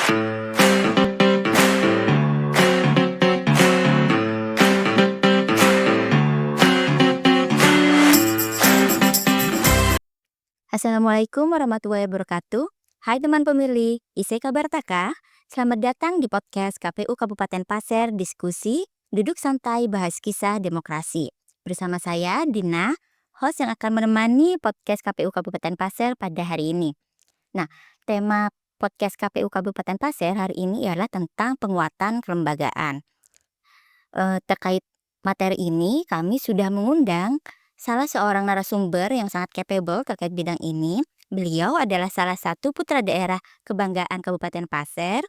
Assalamualaikum warahmatullahi wabarakatuh. Hai teman pemilih, Ise kabar taka? Selamat datang di podcast KPU Kabupaten Pasir Diskusi Duduk Santai Bahas Kisah Demokrasi. Bersama saya, Dina, host yang akan menemani podcast KPU Kabupaten Pasir pada hari ini. Nah, tema podcast KPU Kabupaten Pasir hari ini ialah tentang penguatan kelembagaan. Terkait materi ini, kami sudah mengundang salah seorang narasumber yang sangat capable terkait bidang ini. Beliau adalah salah satu putra daerah kebanggaan Kabupaten Pasir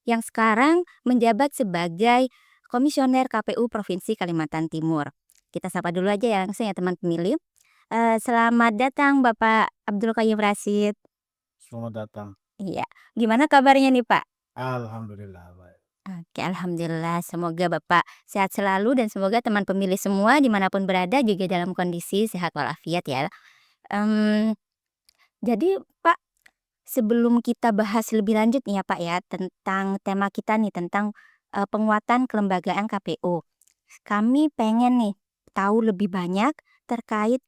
yang sekarang menjabat sebagai Komisioner KPU Provinsi Kalimantan Timur. Kita sapa dulu aja ya langsung ya teman pemilih. Selamat datang Bapak Abdul Qayyum Rashid. Selamat datang. Iya, gimana kabarnya nih Pak? Alhamdulillah baik. Oke, alhamdulillah. Semoga Bapak sehat selalu dan semoga teman pemilih semua dimanapun berada juga dalam kondisi sehat walafiat ya. Jadi Pak, sebelum kita bahas lebih lanjut nih ya Pak ya tentang tema kita nih tentang penguatan kelembagaan KPU. Kami pengen nih tahu lebih banyak terkait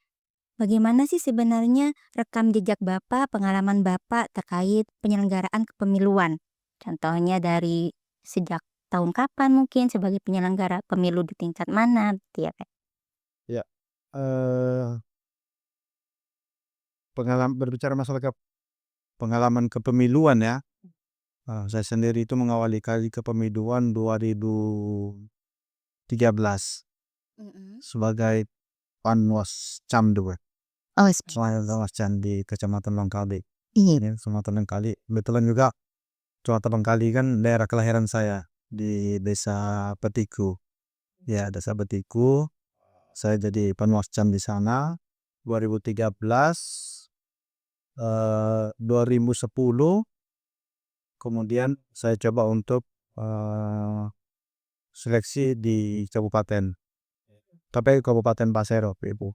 bagaimana sih sebenarnya rekam jejak Bapak, pengalaman Bapak terkait penyelenggaraan kepemiluan. Contohnya dari sejak tahun kapan mungkin sebagai penyelenggara pemilu di tingkat mana gitu ya Pak? Ya, berbicara masalah pengalaman kepemiluan ya. Saya sendiri itu mengawali kali kepemiluan 2013 sebagai Panwas Camdu. Oh, Panwas Cam di Kecamatan Longkali. iya. Ini Kecamatan Longkali. Kebetulan juga Kecamatan Longkali kan daerah kelahiran saya di Desa Petiku. Ya, Desa Petiku. Saya jadi Panwas Cam di sana 2013, 2010 kemudian saya coba untuk seleksi di kabupaten Kabupaten Pasir waktu itu,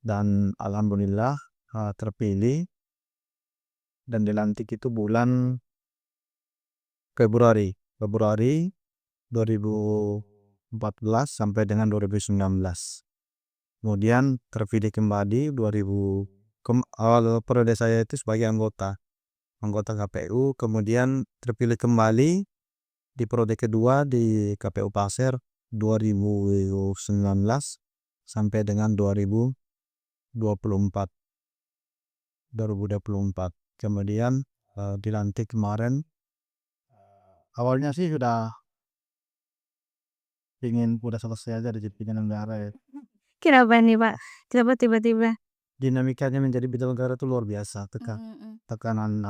dan alhamdulillah terpilih dan dilantik itu bulan Februari 2014 sampai dengan 2019. Kemudian terpilih kembali awal periode saya itu sebagai anggota KPU, kemudian terpilih kembali di periode kedua di KPU Pasir 2019 sampai dengan 2024. Kemudian dilantik kemarin. Awalnya sih sudah selesai aja jadi penyelenggara ya. Kenapa nih Pak? Kenapa tiba-tiba? Dinamikanya menjadi penyelenggara itu luar biasa. Tekanan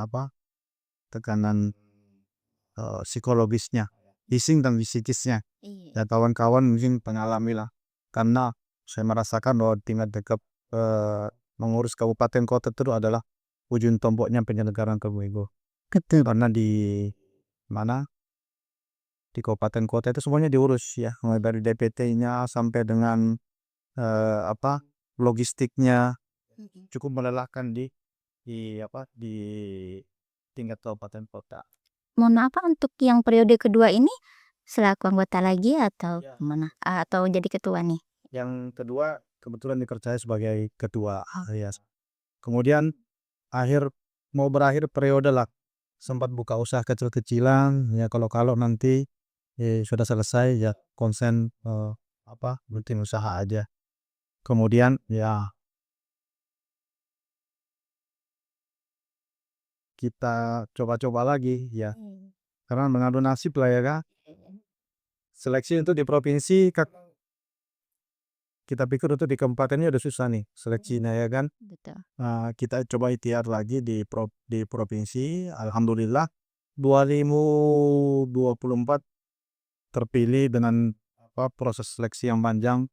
psikologisnya, fisik dan psikisnya. Iya. Ya kawan-kawan mungkin mengalami lah, karena saya merasakan bahwa tingkat dekat mengurus kabupaten kota itu adalah ujung tombaknya penyelenggaraan pemilu. Betul. Karena di kabupaten kota itu semuanya diurus ya, mulai dari DPT-nya sampai dengan logistiknya cukup melelahkan di tingkat kabupaten kota. Mohon maaf Pak, untuk yang periode kedua ini selaku anggota lagi atau Ya. gimana? Atau jadi ketua nih? Yang kedua kebetulan dipercaya sebagai ketua ya. Kemudian mau berakhir periode lah, sempat buka usaha kecil-kecilan ya, kalau nanti sudah selesai ya konsen bikin usaha aja. Kemudian ya kita coba-coba lagi ya, karena mengadu nasib lah ya kan. Seleksi untuk di provinsi kita pikir untuk di kabupatennya udah susah nih seleksinya ya kan. Betul. Kita coba ikhtiar lagi di provinsi. Alhamdulillah 2024 terpilih dengan proses seleksi yang panjang.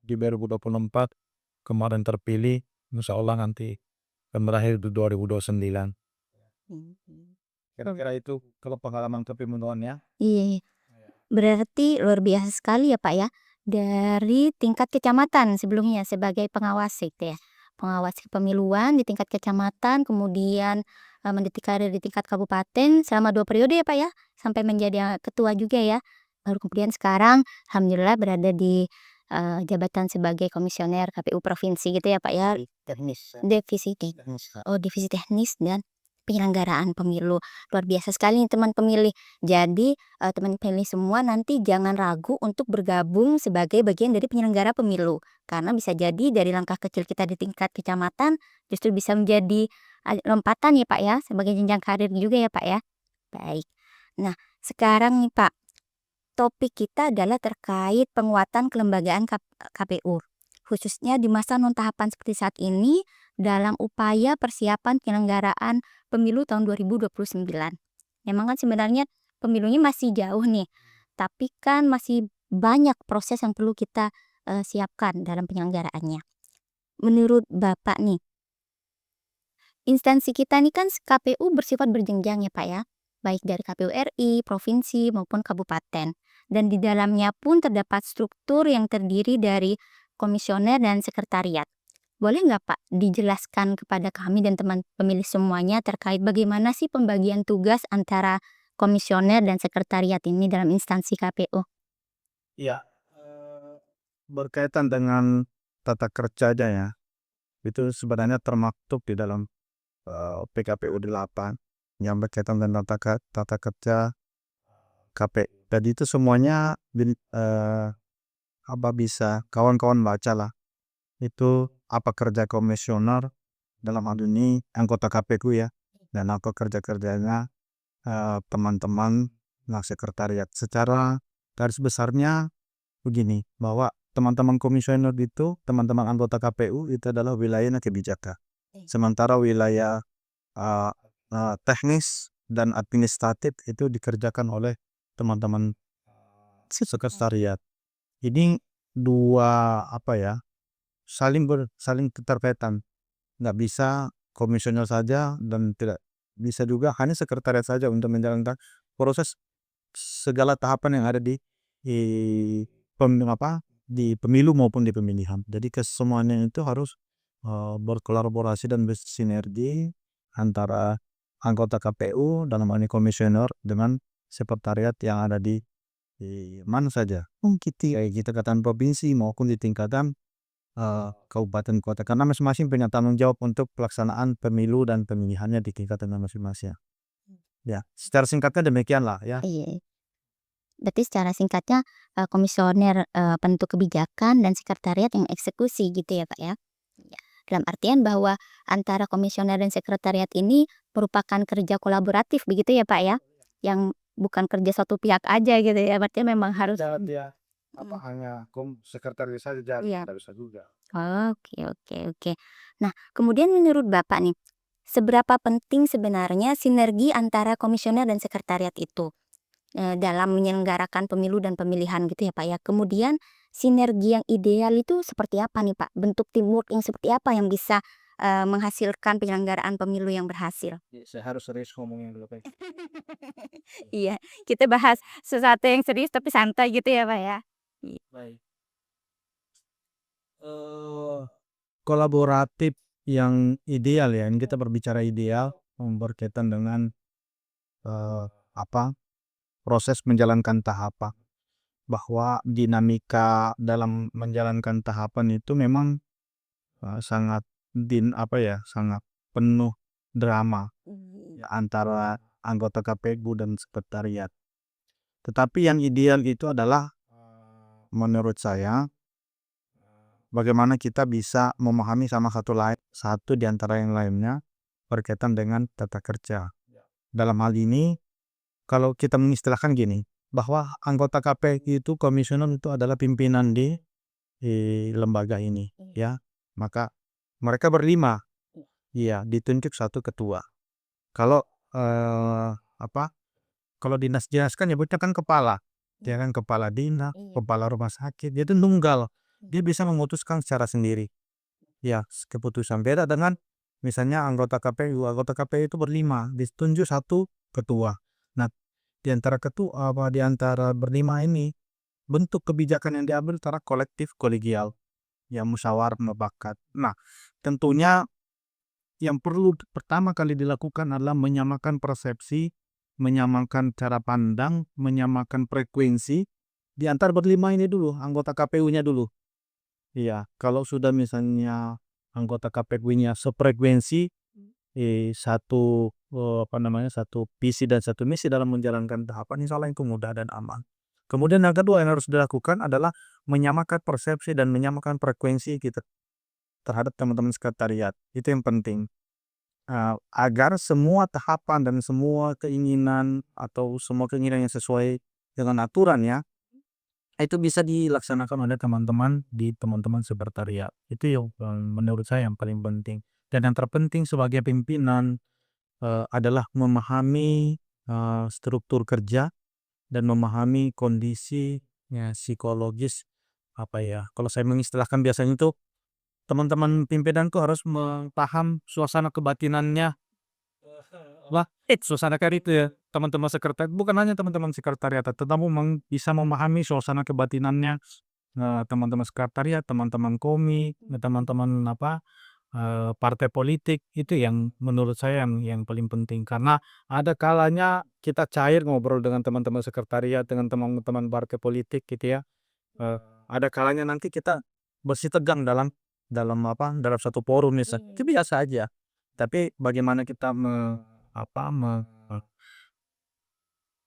Di 2024 kemarin terpilih, insya Allah nanti akan berakhir di 2029. Kira-kira itu kalau pengalaman kepemiluannya. Iya. Berarti luar biasa sekali ya Pak ya. Dari tingkat kecamatan sebelumnya sebagai pengawas itu ya. Pengawas kepemiluan di tingkat kecamatan, kemudian meniti karir di tingkat kabupaten selama 2 periode ya Pak ya, sampai menjadi ketua juga ya. Baru kemudian sekarang alhamdulillah berada di, jabatan sebagai komisioner KPU provinsi gitu ya Pak ya. Teknis. Divisi teknis. Oh, divisi teknis dan penyelenggaraan pemilu. Luar biasa sekali nih teman pemilih. Jadi, teman pemilih semua nanti jangan ragu untuk bergabung sebagai bagian dari penyelenggara pemilu. Karena bisa jadi dari langkah kecil kita di tingkat kecamatan justru bisa menjadi, lompatan ya Pak ya, sebagai jenjang karir juga ya Pak ya. Baik. Nah, sekarang nih Pak, topik kita adalah terkait penguatan kelembagaan KPU, khususnya di masa non tahapan seperti saat ini dalam upaya persiapan penyelenggaraan pemilu tahun 2029. Memang kan sebenarnya pemilunya masih jauh nih, tapi kan masih banyak proses yang perlu kita siapkan dalam penyelenggaraannya. Menurut Bapak nih, instansi kita nih kan KPU bersifat berjenjang ya Pak ya, baik dari KPU RI, provinsi maupun kabupaten. Dan di dalamnya pun terdapat struktur yang terdiri dari komisioner dan sekretariat. Boleh nggak Pak dijelaskan kepada kami dan teman pemilih semuanya terkait bagaimana sih pembagian tugas antara komisioner dan sekretariat ini dalam instansi KPU? Iya, berkaitan dengan tata kerjanya ya, itu sebenarnya termaktub di dalam PKPU 8 yang berkaitan dengan tata kerja KPU. Jadi itu semuanya apa bisa kawan-kawan bacalah itu apa kerja komisioner dalam hal ini anggota KPU ya, dan apa kerja-kerjanya teman-teman sekretariat. Secara garis besarnya begini, bahwa teman-teman komisioner itu, teman-teman anggota KPU itu adalah wilayahnya kebijakan. Sementara wilayah uh, teknis dan administratif itu dikerjakan oleh teman-teman sekretariat. Ini dua apa ya, saling keterkaitan. Nggak bisa komisioner saja dan tidak bisa juga hanya sekretariat saja untuk menjalankan proses segala tahapan yang ada di di pemilu maupun di pemilihan. Jadi kesemuanya itu harus berkolaborasi dan bersinergi antara anggota KPU dalam hal ini komisioner dengan sekretariat yang ada di mana saja, kayak di tingkatan provinsi maupun di tingkatan kabupaten kota, karena masing-masing punya tanggung jawab untuk pelaksanaan pemilu dan pemilihannya di tingkatan masing-masing. Ya, secara singkatnya demikianlah ya. Iya. Berarti secara singkatnya, komisioner, penentu kebijakan dan sekretariat yang eksekusi gitu ya, Pak, ya? Iya. Dalam artian bahwa antara komisioner dan sekretariat ini merupakan kerja kolaboratif begitu ya, Pak, ya? Yang bukan kerja satu pihak aja gitu ya, berarti memang harus Dia hanya sekretaris saja jadi iya. tidak bisa juga. Oke oke oke. Nah, kemudian menurut Bapak nih, seberapa penting sebenarnya sinergi antara komisioner dan sekretariat itu? Dalam menyelenggarakan pemilu dan pemilihan gitu ya Pak ya. Kemudian sinergi yang ideal itu seperti apa nih Pak? Bentuk teamwork yang seperti apa yang bisa, menghasilkan penyelenggaraan pemilu yang berhasil? Saya harus serius ngomongin dulu Pak. Iya, kita bahas sesuatu yang serius tapi santai gitu ya Pak ya? Baik. Kolaboratif yang ideal ya, ini kita berbicara ideal berkaitan dengan apa proses menjalankan tahapan, bahwa dinamika dalam menjalankan tahapan itu memang sangat sangat penuh drama ya, antara anggota KPU dan sekretariat. Tetapi yang ideal itu adalah menurut saya bagaimana kita bisa memahami satu di antara yang lainnya berkaitan dengan tata kerja. Dalam hal ini kalau kita mengistilahkan gini, bahwa anggota KPU itu komisioner itu adalah pimpinan di lembaga ini ya. Maka mereka berlima ya ditunjuk satu ketua. Kalau kalau dinas-dinas kan nyebutnya kan kepala. Dia kan kepala dinas, kepala rumah sakit, dia itu tunggal. Dia bisa memutuskan secara sendiri. Ya, keputusan beda dengan misalnya anggota KPU. Anggota KPU itu berlima, ditunjuk satu ketua. Nah, di antara berlima ini bentuk kebijakan yang diambil secara kolektif kolegial, ya musyawarah mufakat. Nah, tentunya yang perlu pertama kali dilakukan adalah menyamakan persepsi, menyamakan cara pandang, menyamakan frekuensi di antara berlima ini dulu, anggota KPU-nya dulu. Iya, kalau sudah misalnya anggota KPU-nya sefrekuensi, satu satu visi dan satu misi dalam menjalankan tahapan, insya Allah itu mudah dan aman. Kemudian yang kedua yang harus dilakukan adalah menyamakan persepsi dan menyamakan frekuensi kita terhadap teman-teman sekretariat. Itu yang penting. Agar semua tahapan dan semua keinginan atau semua keinginan yang sesuai dengan aturan ya, itu bisa dilaksanakan oleh teman-teman di teman-teman sekretariat. Itu yang menurut saya yang paling penting. Dan yang terpenting sebagai pimpinan adalah memahami struktur kerja dan memahami kondisi psikologis kalau saya mengistilahkan biasanya itu teman-teman pimpinan tuh harus paham suasana kebatinannya. Suasana karir itu ya, teman-teman sekretariat, bukan hanya teman-teman sekretariat, tetapi bisa memahami suasana kebatinannya teman-teman sekretariat, teman-teman komi, teman-teman partai politik. Itu yang menurut saya yang paling penting, karena ada kalanya kita cair ngobrol dengan teman-teman sekretariat, dengan teman-teman partai politik gitu ya. Ada kalanya nanti kita bersih tegang dalam satu forum misalnya. Itu biasa aja. Tapi bagaimana kita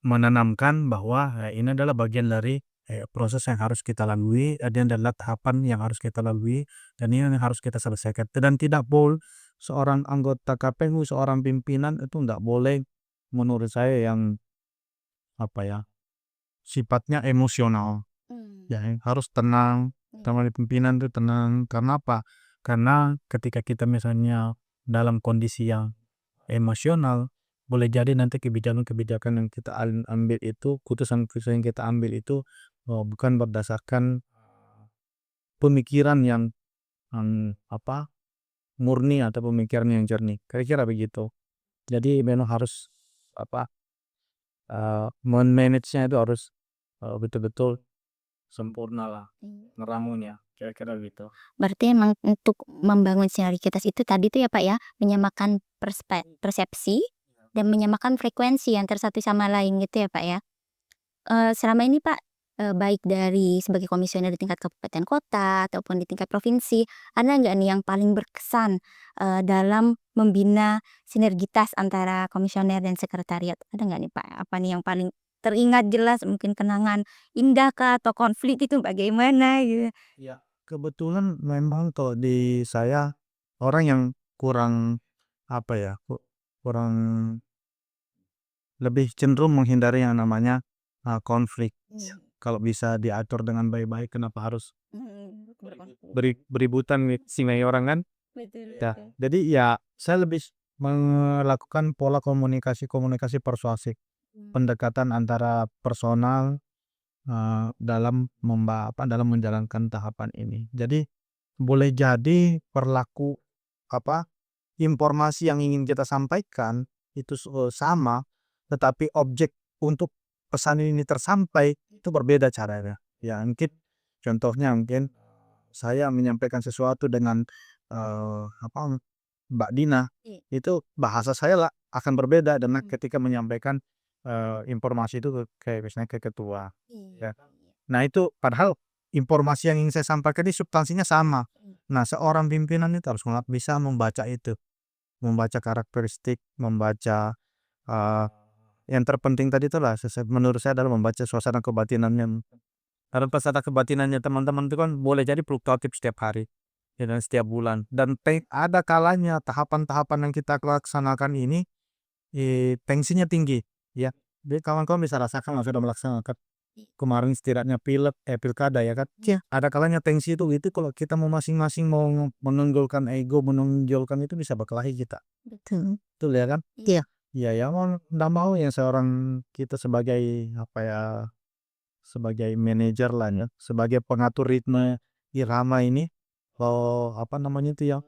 menanamkan bahwa ini adalah bagian dari proses yang harus kita lalui, dan adalah tahapan yang harus kita lalui, dan ini yang harus kita selesaikan. Dan tidak boleh seorang anggota KPU, seorang pimpinan itu tidak boleh menurut saya yang sifatnya emosional. Ya, harus tenang. Teman pimpinan itu tenang. Karena apa? Karena ketika kita misalnya dalam kondisi yang emosional, boleh jadi nanti kebijakan-kebijakan yang kita ambil itu, keputusan-keputusan yang kita ambil itu bukan berdasarkan pemikiran yang murni atau pemikiran yang jernih. Kira-kira begitu. Jadi memang harus manage-nya itu harus betul-betul sempurna lah, ngeramunya, kira-kira gitu. Berarti emang untuk membangun sinergitas itu tadi tuh ya Pak ya, menyamakan persepsi dan menyamakan frekuensi antara satu sama lain gitu ya Pak ya. Selama ini Pak, baik dari sebagai komisioner di tingkat kabupaten kota ataupun di tingkat provinsi, ada nggak nih yang paling berkesan, dalam membina sinergitas antara komisioner dan sekretariat? Ada nggak nih Pak? Apa nih yang paling teringat jelas, mungkin kenangan indah kah atau konflik itu bagaimana gitu? Ya, kebetulan memang kalau di saya orang yang kurang kurang lebih cenderung menghindari yang namanya konflik. Kalau bisa diatur dengan baik-baik, kenapa harus beributan singai orang kan? Betul Ya, betul. jadi ya saya lebih melakukan pola komunikasi persuasif, pendekatan antara personal dalam menjalankan tahapan ini. Jadi boleh jadi informasi yang ingin kita sampaikan itu sama, tetapi objek untuk pesan ini tersampai itu berbeda caranya. Ya mungkin contohnya saya menyampaikan sesuatu dengan Mbak Dina, Iya. itu bahasa saya lah akan berbeda dengan ketika menyampaikan informasi itu kayak misalnya ke ketua. Iya Ya. iya. Nah itu padahal informasi yang ingin saya sampaikan ini substansinya sama. Nah seorang pimpinan itu harus bisa membaca itu, membaca karakteristik, membaca yang terpenting tadi itulah menurut saya adalah membaca suasana kebatinannya. Karena suasana kebatinannya teman-teman itu kan boleh jadi fluktuatif setiap hari, ya, dan setiap bulan. Dan ada kalanya tahapan-tahapan yang kita laksanakan ini tensinya tinggi, ya. Jadi kawan-kawan bisa rasakan kalau sudah melaksanakan kemarin setidaknya pilkada ya kan. Iya. Ada kalanya tensi itu kalau kita mau masing-masing mau menonjolkan ego, menonjolkan itu bisa berkelahi kita. Betul. Betul ya kan? Iya. Iya ya mau nggak mau yang seorang kita sebagai sebagai manajer lah ya, sebagai pengatur ritme irama ini, itu ya,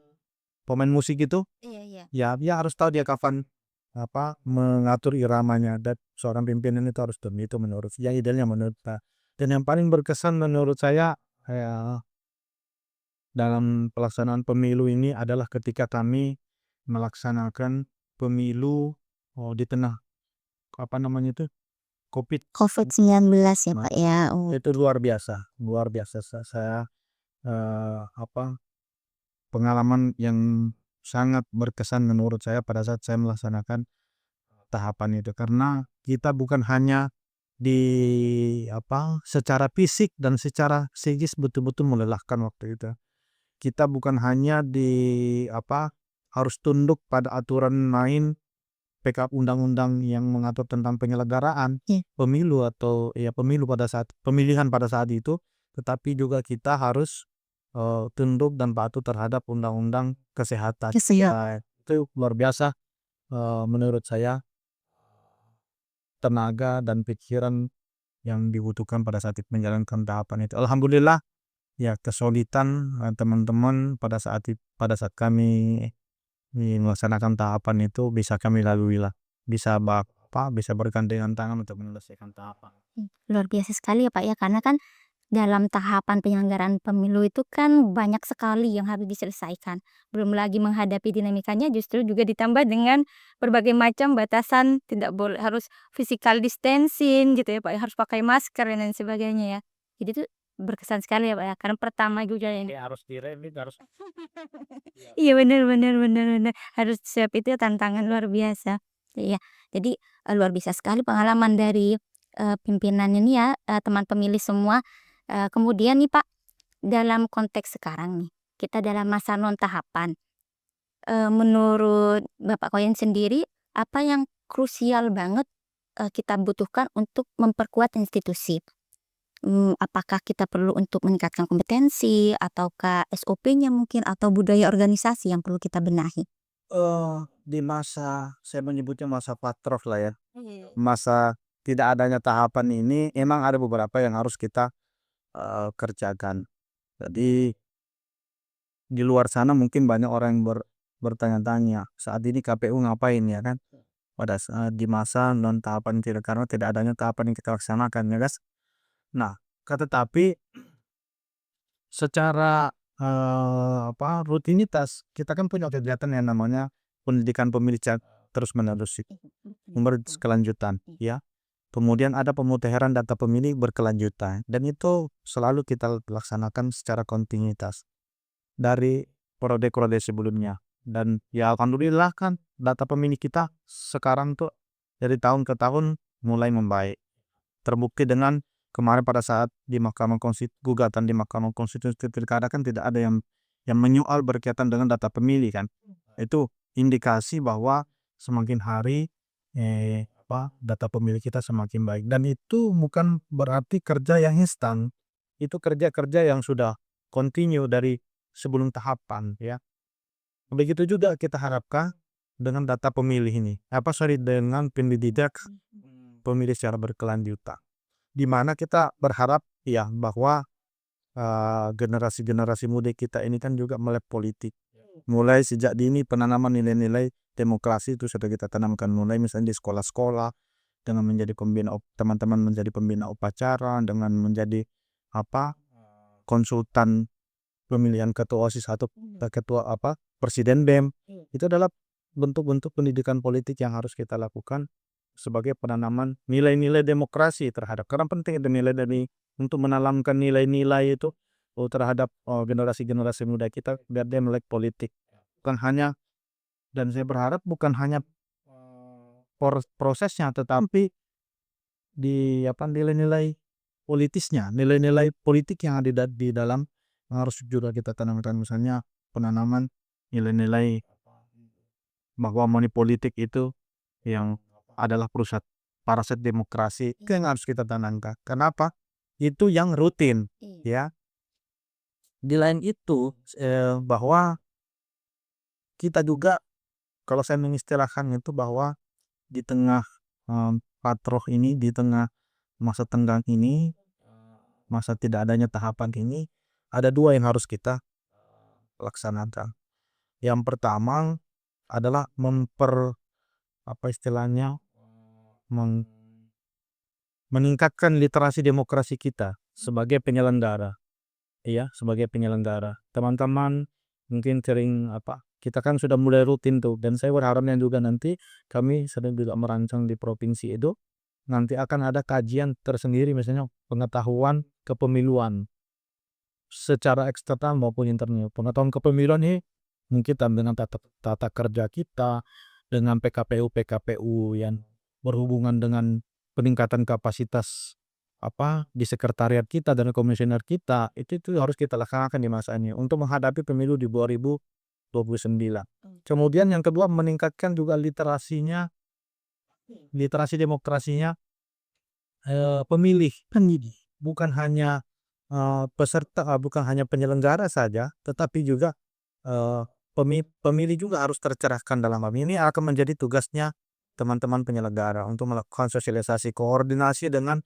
pemain musik itu, Iya iya. ya dia harus tahu dia kapan mengatur iramanya, dan seorang pimpinan itu harus itu menurut yang idealnya menurut saya. Dan yang paling berkesan menurut saya dalam pelaksanaan pemilu ini adalah ketika kami melaksanakan pemilu di tengah COVID. COVID-19 ya Pak ya. Itu luar biasa, luar biasa. Saya pengalaman yang sangat berkesan menurut saya pada saat saya melaksanakan tahapan itu, karena kita bukan hanya secara fisik dan secara psikis betul-betul melelahkan waktu itu. Kita bukan hanya harus tunduk pada aturan main undang-undang yang mengatur tentang penyelenggaraan pemilu atau pemilu pada saat pemilihan pada saat itu, tetapi juga kita harus tunduk dan patuh terhadap undang-undang kesehatan. Itu luar biasa menurut saya, tenaga dan pikiran yang dibutuhkan pada saat menjalankan tahapan itu. Alhamdulillah ya, kesulitan teman-teman pada saat kami melaksanakan tahapan itu bisa kami lalui lah, bisa bisa bergandengan tangan untuk menyelesaikan tahapan. Luar biasa sekali ya Pak ya, karena kan dalam tahapan penyelenggaraan pemilu itu kan banyak sekali yang harus diselesaikan. Belum lagi menghadapi dinamikanya justru juga ditambah dengan berbagai macam batasan, tidak boleh harus physical distancing gitu ya Pak ya, harus pakai masker dan lain sebagainya ya. Jadi itu berkesan sekali ya Pak ya, karena pertama juga yang Harus diremit, harus iya bener bener bener bener, harus siap, itu tantangan luar biasa. Iya, jadi, luar biasa sekali pengalaman dari, pimpinan ini ya, teman pemilih semua. Kemudian nih Pak, dalam konteks sekarang nih, kita dalam masa non tahapan, menurut Bapak Koyen sendiri, apa yang krusial banget, kita butuhkan untuk memperkuat institusi? Apakah kita perlu untuk meningkatkan kompetensi, ataukah SOP-nya mungkin, atau budaya organisasi yang perlu kita benahi? di masa, saya menyebutnya masa patrof lah ya, Iya. masa tidak adanya tahapan ini, emang ada beberapa yang harus kita kerjakan. Jadi di luar sana mungkin banyak orang yang bertanya-tanya, saat ini KPU ngapain ya kan, pada saat di masa non tahapan tidak, karena tidak adanya tahapan yang kita laksanakan ya guys. Nah, tetapi secara rutinitas kita kan punya kegiatan yang namanya pendidikan pemilih terus menerus, berkelanjutan ya. Kemudian ada pemutahiran data pemilih berkelanjutan, dan itu selalu kita laksanakan secara kontinuitas dari periode-periode sebelumnya. Dan ya alhamdulillah kan data pemilih kita sekarang tuh dari tahun ke tahun mulai membaik. Terbukti dengan kemarin pada saat di Mahkamah Konstitusi, gugatan di Mahkamah Konstitusi Pilkada kan tidak ada yang menyoal berkaitan dengan data pemilih kan. Itu indikasi bahwa semakin hari data pemilih kita semakin baik, dan itu bukan berarti kerja yang instan. Itu kerja-kerja yang sudah kontinu dari sebelum tahapan ya. Begitu juga kita harapkan dengan data pemilih ini, dengan pendidikan pemilih secara berkelanjutan, di mana kita berharap ya bahwa generasi-generasi muda kita ini kan juga melek politik. Mulai sejak dini penanaman nilai-nilai demokrasi itu sudah kita tanamkan, mulai misalnya di sekolah-sekolah, dengan menjadi teman-teman menjadi pembina upacara, dengan menjadi konsultan pemilihan ketua OSIS atau ketua presiden BEM. Itu adalah bentuk-bentuk pendidikan politik yang harus kita lakukan sebagai penanaman nilai-nilai demokrasi terhadap, karena penting itu nilai dari untuk menanamkan nilai-nilai itu terhadap generasi-generasi muda kita biar dia melek politik. Bukan hanya, dan saya berharap bukan hanya prosesnya, tetapi di nilai-nilai politisnya, nilai-nilai politik yang ada di dalam harus juga kita tanamkan, misalnya penanaman nilai-nilai bahwa money politik itu yang adalah perusahaan parasit demokrasi, itu yang harus kita tanamkan. Kenapa? Itu yang rutin ya. Di lain itu bahwa kita juga, kalau saya mengistilahkan itu, bahwa di tengah patroh ini, di tengah masa tenggang ini, masa tidak adanya tahapan ini, ada dua yang harus kita laksanakan. Yang pertama adalah meningkatkan literasi demokrasi kita sebagai penyelenggara ya, sebagai penyelenggara. Teman-teman mungkin sering kita kan sudah mulai rutin tuh, dan saya berharapnya juga nanti kami sedang juga merancang di provinsi itu, nanti akan ada kajian tersendiri misalnya pengetahuan kepemiluan secara eksternal maupun internal. Pengetahuan kepemiluan ini mungkin dengan tata kerja kita, dengan PKPU yang berhubungan dengan peningkatan kapasitas di sekretariat kita dan komisioner kita, itu harus kita laksanakan di masa ini untuk menghadapi pemilu di 2029. Kemudian yang kedua, meningkatkan juga literasi demokrasinya pemilih, bukan hanya peserta, bukan hanya penyelenggara saja, tetapi juga pemilih juga harus tercerahkan dalam hal ini. Akan menjadi tugasnya teman-teman penyelenggara untuk melakukan sosialisasi, koordinasi dengan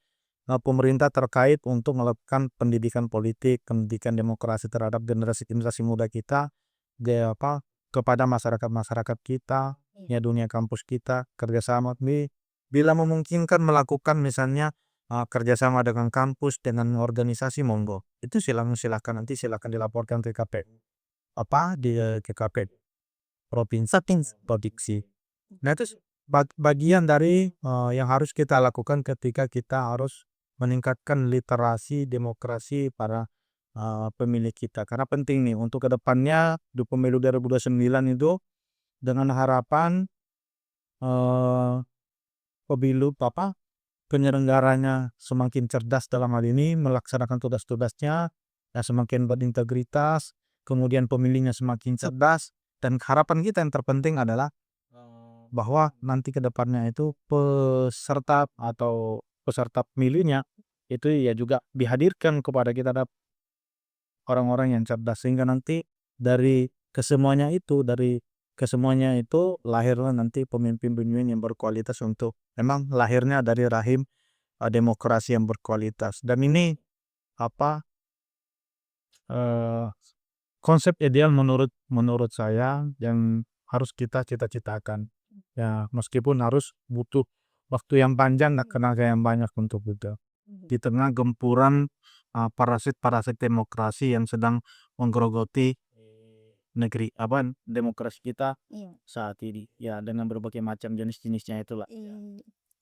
pemerintah terkait untuk melakukan pendidikan politik, pendidikan demokrasi terhadap generasi muda kita, kepada masyarakat kita, ya dunia kampus kita, kerjasama bila memungkinkan melakukan misalnya kerjasama dengan kampus, dengan organisasi, monggo. Itu silakan nanti dilaporkan ke KPU ke KPU provinsi. Nah, itu bagian dari yang harus kita lakukan ketika kita harus meningkatkan literasi demokrasi para pemilih kita, karena penting nih untuk kedepannya di pemilu 2029 itu, dengan harapan pemilu penyelenggaranya semakin cerdas dalam hal ini melaksanakan tugas-tugasnya, ya semakin berintegritas, kemudian pemilihnya semakin cerdas, dan harapan kita yang terpenting adalah bahwa nanti ke depannya itu peserta pemilihnya itu ya juga dihadirkan kepada kita ada orang-orang yang cerdas, sehingga nanti dari kesemuanya itu lahirlah nanti pemimpin-pemimpin yang berkualitas, untuk memang lahirnya dari rahim demokrasi yang berkualitas. Dan ini eh, konsep ideal menurut saya yang harus kita cita-citakan, ya meskipun harus butuh waktu yang panjang dan tenaga yang banyak untuk itu di tengah gempuran parasit demokrasi yang sedang menggerogoti negeri demokrasi kita saat ini, ya dengan berbagai macam jenis-jenisnya itulah.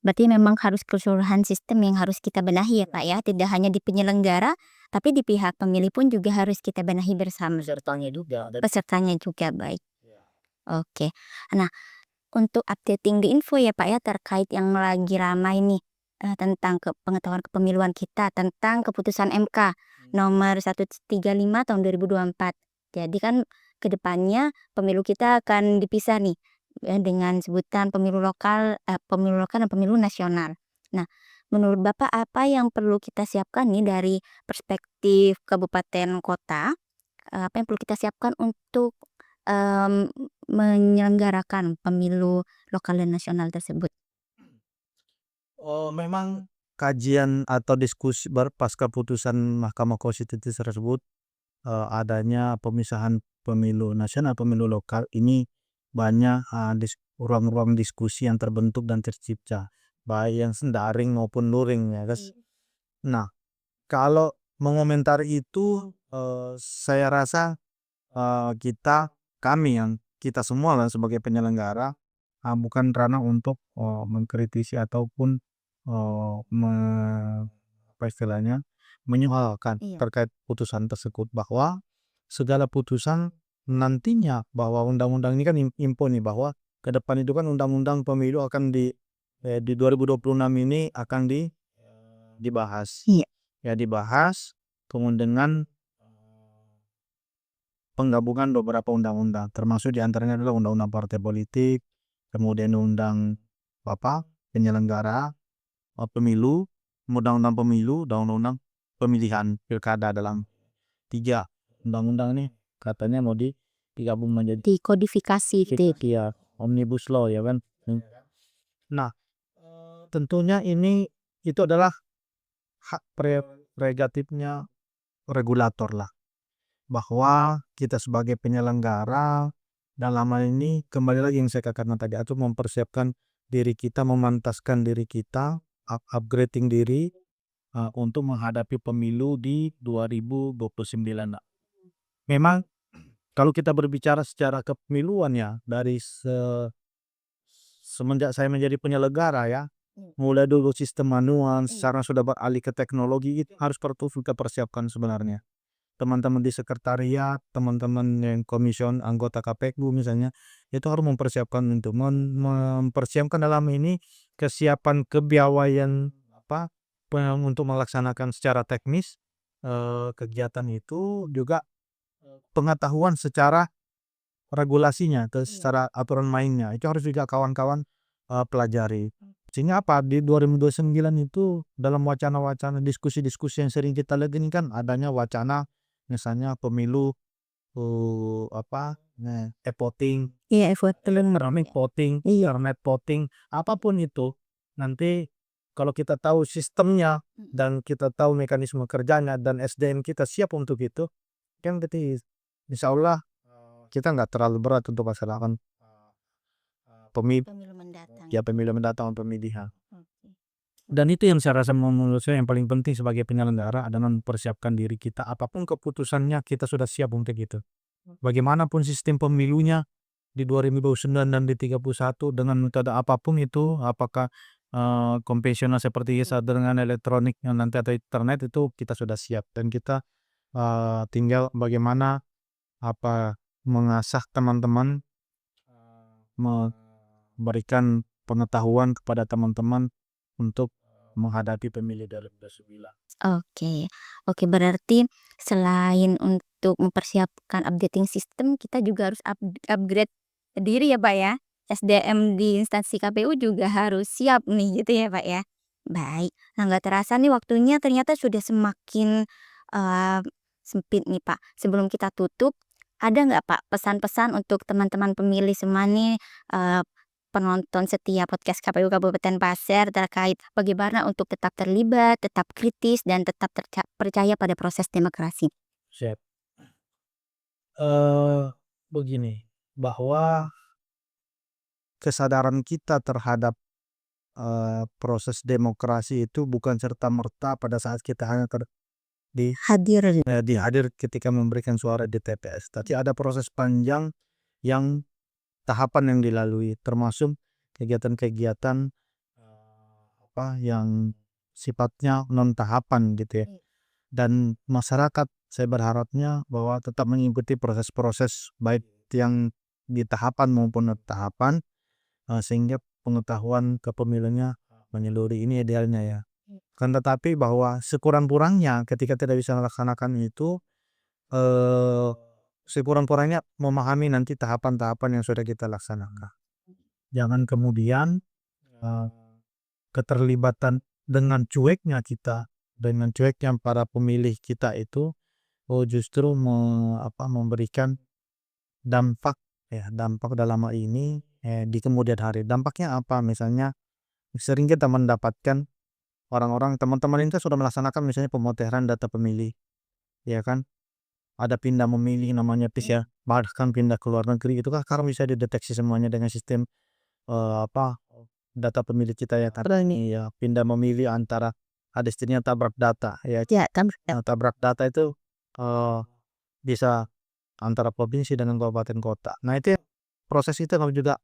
Berarti memang harus keseluruhan sistem yang harus kita benahi ya Pak ya, tidak hanya di penyelenggara, tapi di pihak pemilih pun juga harus kita benahi bersama. Pesertanya juga, baik. Oke. Nah, untuk updating di info ya Pak ya, terkait yang lagi ramai nih tentang pengetahuan kepemiluan kita, tentang keputusan MK nomor 135 tahun 2024. Jadi kan kedepannya pemilu kita akan dipisah nih dengan sebutan pemilu lokal dan pemilu nasional. Nah, menurut Bapak apa yang perlu kita siapkan nih dari perspektif kabupaten kota? Apa yang perlu kita siapkan untuk menyelenggarakan pemilu lokal dan nasional tersebut? Memang kajian atau diskusi pasca putusan Mahkamah Konstitusi tersebut, adanya pemisahan pemilu nasional, pemilu lokal ini banyak ruang-ruang diskusi yang terbentuk dan tercipta, baik yang daring maupun luring, ya guys. Nah, kalau mengomentari itu, saya rasa kita semua lah sebagai penyelenggara, bukan ranah untuk mengkritisi ataupun apa istilahnya, menyoalkan terkait putusan tersebut, bahwa segala putusan nantinya, bahwa undang-undang ini kan info nih, bahwa ke depan itu kan undang-undang pemilu akan di 2026 ini akan dibahas. Ya dibahas, kemudian dengan penggabungan beberapa undang-undang, termasuk diantaranya adalah undang-undang partai politik, kemudian undang penyelenggara pemilu, undang-undang pemilihan pilkada, dalam 3 undang-undang ini katanya mau digabung menjadi Dikodifikasi gitu. ya omnibus law, ya kan. Nah, tentunya itu adalah hak prerogatifnya regulator lah, bahwa kita sebagai penyelenggara dalam hal ini, kembali lagi yang saya katakan tadi, atau mempersiapkan diri kita, memantaskan diri kita, upgrading diri untuk menghadapi pemilu di 2029. Memang kalau kita berbicara secara kepemiluan ya, dari semenjak saya menjadi penyelenggara ya, mulai dulu sistem manual, sekarang sudah beralih ke teknologi, itu harus kita persiapkan sebenarnya. Teman-teman di sekretariat, teman-teman yang komision anggota KPU misalnya, itu harus mempersiapkan untuk mempersiapkan dalam ini kesiapan kepiawaian apa, untuk melaksanakan secara teknis, kegiatan itu, juga pengetahuan secara regulasinya, secara aturan mainnya, itu harus juga kawan-kawan, pelajari. Sehingga apa, di 2029 itu dalam wacana-wacana, diskusi-diskusi yang sering kita lihat ini kan adanya wacana misalnya pemilu, e-voting, Iya, effort belum. elektronik voting, internet voting, apapun itu, nanti kalau kita tahu sistemnya dan kita tahu mekanisme kerjanya dan SDM kita siap untuk itu, kan berarti insyaallah kita nggak terlalu berat untuk melaksanakan Pemilu mendatang. pemilu mendatang, pemilihan. Oke. Dan itu yang saya rasa menurut saya yang paling penting sebagai penyelenggara adalah mempersiapkan diri kita, apapun keputusannya kita sudah siap untuk itu. Bagaimanapun sistem pemilunya di 2029 dan di 31 dengan metode apapun itu, apakah konvensional seperti dengan elektronik yang nanti atau internet, itu kita sudah siap dan kita tinggal bagaimana mengasah teman-teman, memberikan pengetahuan kepada teman-teman untuk menghadapi pemilu 2029. Oke. Oke, berarti selain untuk mempersiapkan updating sistem, kita juga harus upgrade diri ya, Pak, ya? SDM di instansi KPU juga harus siap nih, gitu ya, Pak, ya? Baik. Nah, nggak terasa nih waktunya ternyata sudah semakin, eee, sempit nih, Pak. Sebelum kita tutup, ada nggak, Pak, pesan-pesan untuk teman-teman pemilih semua nih, eee, penonton setia podcast KPU Kabupaten Pasir terkait bagaimana untuk tetap terlibat, tetap kritis, dan tetap percaya pada proses demokrasi? Siap. Begini, bahwa kesadaran kita terhadap proses demokrasi itu bukan serta-merta pada saat kita hanya Hadir. dihadir ketika memberikan suara di TPS. Tapi ada proses panjang yang tahapan yang dilalui, termasuk kegiatan-kegiatan yang sifatnya non tahapan gitu ya. Dan masyarakat saya berharapnya bahwa tetap mengikuti proses-proses baik yang di tahapan maupun non tahapan, sehingga pengetahuan kepemilunya menyeluruh, ini idealnya ya. Kan tetapi bahwa sekurang-kurangnya ketika tidak bisa melaksanakan itu, sekurang-kurangnya memahami nanti tahapan-tahapan yang sudah kita laksanakan. Jangan kemudian keterlibatan dengan cueknya kita, dengan cueknya para pemilih kita itu, justru memberikan dampak ya, dampak dalam hal ini di kemudian hari. Dampaknya apa? Misalnya sering kita mendapatkan orang-orang, teman-teman itu sudah melaksanakan misalnya pemoteran data pemilih, ya kan? Ada pindah memilih namanya PIS ya, bahkan pindah ke luar negeri, itu kan sekarang bisa dideteksi semuanya dengan sistem data pemilih kita ya. Iya, pindah memilih antara ada istilahnya tabrak data ya. Ya, kan. Tabrak data itu bisa antara provinsi dengan kabupaten kota. Nah, itu proses itu kalau juga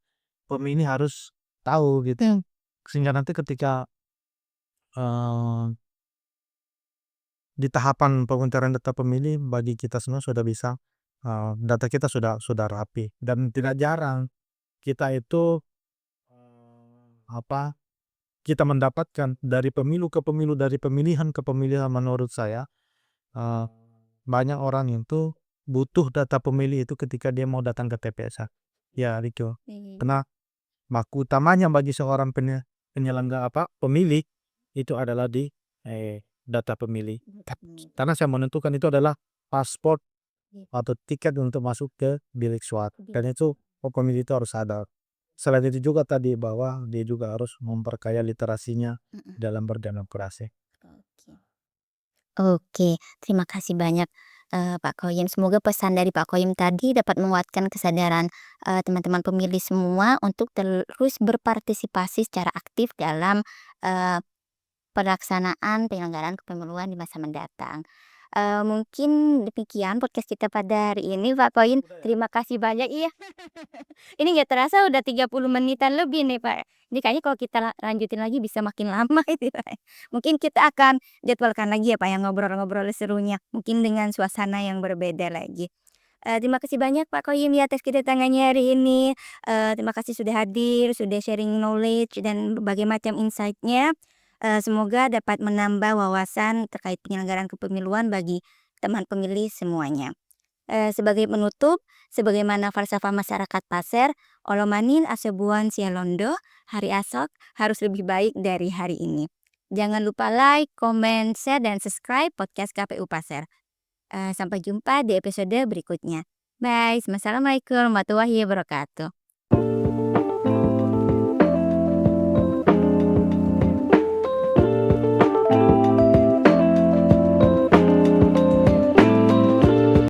pemilih harus tahu gitu. Sehingga nanti ketika di tahapan pemuntaran data pemilih, bagi kita semua sudah bisa, data kita sudah rapi, dan tidak jarang kita itu kita mendapatkan dari pemilu ke pemilu, dari pemilihan ke pemilihan, menurut saya banyak orang itu butuh data pemilih itu ketika dia mau datang ke TPS. Ya, Riko. Karena baku utamanya bagi seorang penyelenggara pemilih itu adalah di data pemilih. Karena saya menentukan itu adalah paspor atau tiket untuk masuk ke bilik suara. Dan itu pemilih itu harus sadar. Selain itu juga tadi bahwa dia juga harus memperkaya literasinya dalam berdemokrasi. Oke, terima kasih banyak, Pak Qoyim. Semoga pesan dari Pak Qoyim tadi dapat menguatkan kesadaran, teman-teman pemilih semua untuk terus berpartisipasi secara aktif dalam, pelaksanaan penyelenggaraan kepemiluan di masa mendatang. Mungkin demikian podcast kita pada hari ini, Pak Poin. Terima kasih banyak iya. Ini nggak terasa udah 30 menitan lebih nih, Pak. Ini kayaknya kalau kita lanjutin lagi bisa makin lama itu, Pak. Mungkin kita akan jadwalkan lagi ya, Pak, yang ngobrol-ngobrol serunya, mungkin dengan suasana yang berbeda lagi. Terima kasih banyak Pak Koyim ya atas kedatangannya hari ini. Terima kasih sudah hadir, sudah sharing knowledge dan berbagai macam insight-nya. Semoga dapat menambah wawasan terkait penyelenggaraan kepemiluan bagi teman pemilih semuanya. Sebagai penutup, sebagaimana falsafah masyarakat Pasir, "Olomanin asebuan sialondo, hari asok harus lebih baik dari hari ini." Jangan lupa like, comment, share, dan subscribe podcast KPU Pasir. Sampai jumpa di episode berikutnya. Bye. Wassalamualaikum warahmatullahi wabarakatuh.